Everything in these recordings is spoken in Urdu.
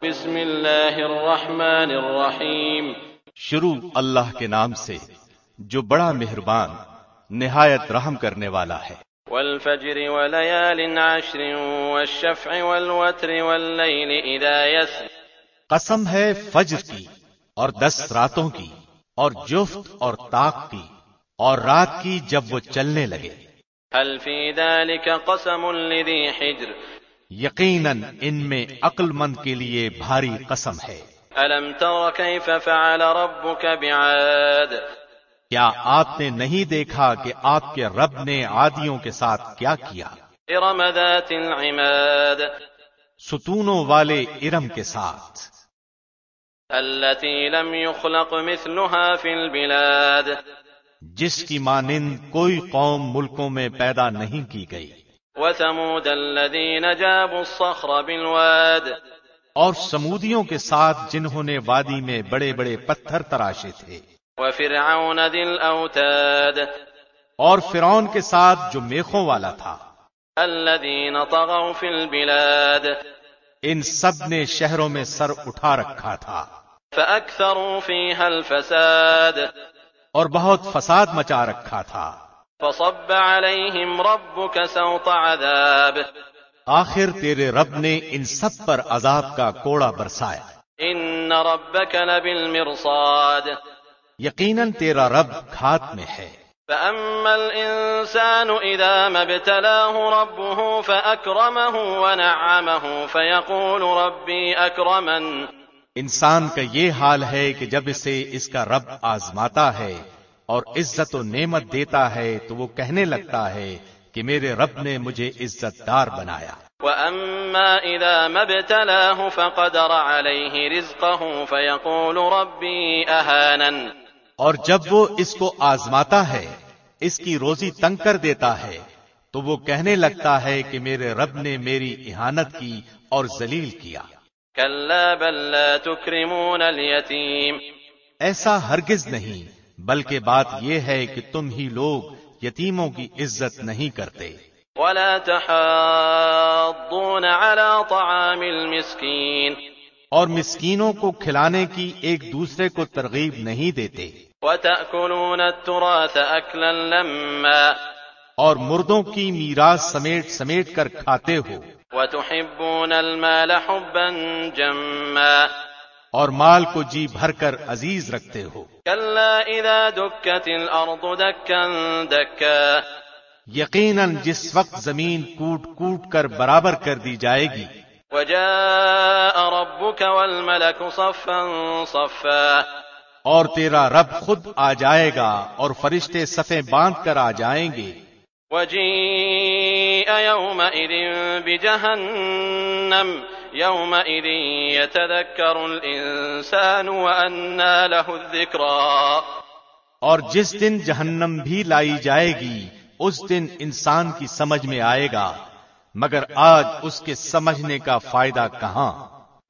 بسم اللہ الرحمن الرحیم شروع اللہ کے نام سے جو بڑا مہربان نہایت رحم کرنے والا ہے۔ والفجر وليال عشر والشفع والوتر واللیل اذا یسر، قسم ہے فجر کی اور 10 راتوں کی اور جفت اور طاق کی اور رات کی جب وہ چلنے لگے۔ هل فی ذلك قسم لذی حجر، یقیناً ان میں عقل مند کے لیے بھاری قسم ہے۔ الم تر کیف فعل ربک بعاد، کیا آپ نے نہیں دیکھا کہ آپ کے رب نے عادیوں کے ساتھ کیا کیا؟ ارم ذات العماد، ستونوں والے ارم کے ساتھ، التي لم يخلق مثلها في البلاد، جس کی مانند کوئی قوم ملکوں میں پیدا نہیں کی گئی۔ وثمود الذين جابوا الصخر بالواد، اور سمودیوں کے ساتھ جنہوں نے وادی میں بڑے بڑے پتھر تراشے تھے۔ وفرعون ذي الاوتاد، اور فرعون کے ساتھ جو میخوں والا تھا۔ الذين طغوا في البلاد، ان سب نے شہروں میں سر اٹھا رکھا تھا۔ فأكثروا فيها الفساد، اور بہت فساد مچا رکھا تھا۔ فصب عليهم ربك سوط عذاب، آخر تیرے رب نے ان سب پر عذاب کا کوڑا برسایا۔ ان ربك لبالمرصاد، یقیناً تیرا رب گھات میں ہے۔ فأما الإنسان إذا ما ابتلاه ربه فأكرمه ونعمه فيقول ربي أكرمن، انسان کا یہ حال ہے کہ جب اسے اس کا رب آزماتا ہے اور عزت و نعمت دیتا ہے تو وہ کہنے لگتا ہے کہ میرے رب نے مجھے عزت دار بنایا۔ وأما إذا ما ابتلاه فقدر عليه رزقه فيقول ربي أهانن، اور جب وہ اس کو آزماتا ہے، اس کی روزی تنگ کر دیتا ہے، تو وہ کہنے لگتا ہے کہ میرے رب نے میری اہانت کی اور ذلیل کیا۔ كلا بل لا تكرمون اليتيم، ایسا ہرگز نہیں، بلکہ بات یہ ہے کہ تم ہی لوگ یتیموں کی عزت نہیں کرتے۔ ولا تحاضون على طعام المسكين، اور مسکینوں کو کھلانے کی ایک دوسرے کو ترغیب نہیں دیتے۔ وتأكلون التراث أكلا لما، اور مردوں کی میراث سمیٹ سمیٹ کر کھاتے ہو۔ وتحبون المال حبا جما، اور مال کو جی بھر کر عزیز رکھتے ہو۔ كلا إذا دكت الأرض دكا دكا، یقیناً جس وقت زمین کوٹ کوٹ کر برابر کر دی جائے گی۔ وجاء ربك والملك صفا صفا، اور تیرا رب خود آ جائے گا اور فرشتے صفیں باندھ کر آ جائیں گے۔ وجيء يومئذ بجهنم يومئذ يتذكر الإنسان وأنى له الذكرى، اور جس دن جہنم بھی لائی جائے گی اس دن انسان کی سمجھ میں آئے گا، مگر آج اس کے سمجھنے کا فائدہ کہاں۔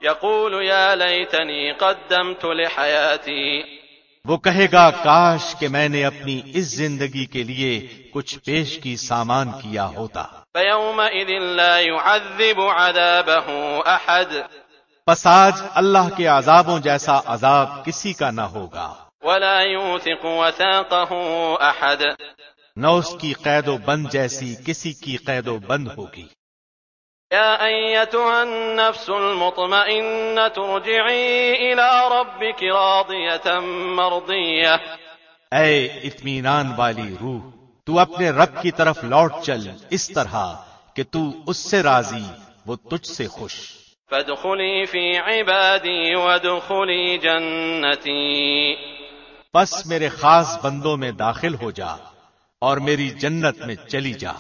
يقول يا ليتني قدمت لحياتي، وہ کہے گا کاش کہ میں نے اپنی اس زندگی کے لیے کچھ پیش کی سامان کیا ہوتا۔ فيومئذ لا يعذب عذابه أحد، پس آج اللہ کے عذابوں جیسا عذاب کسی کا نہ ہوگا، ولا يوثق وثاقه أحد، نہ اس کی قید و بند جیسی کسی کی قید و بند ہوگی۔ يا أيتها النفس المطمئنة ارجعي إلى ربك راضية مرضية، اے اطمینان والی روح، تو اپنے رب کی طرف لوٹ چل اس طرح کہ تو اس سے راضی، وہ تجھ سے خوش۔ فادخلي في عبادي وادخلي جنتي، بس میرے خاص بندوں میں داخل ہو جا اور میری جنت میں چلی جا۔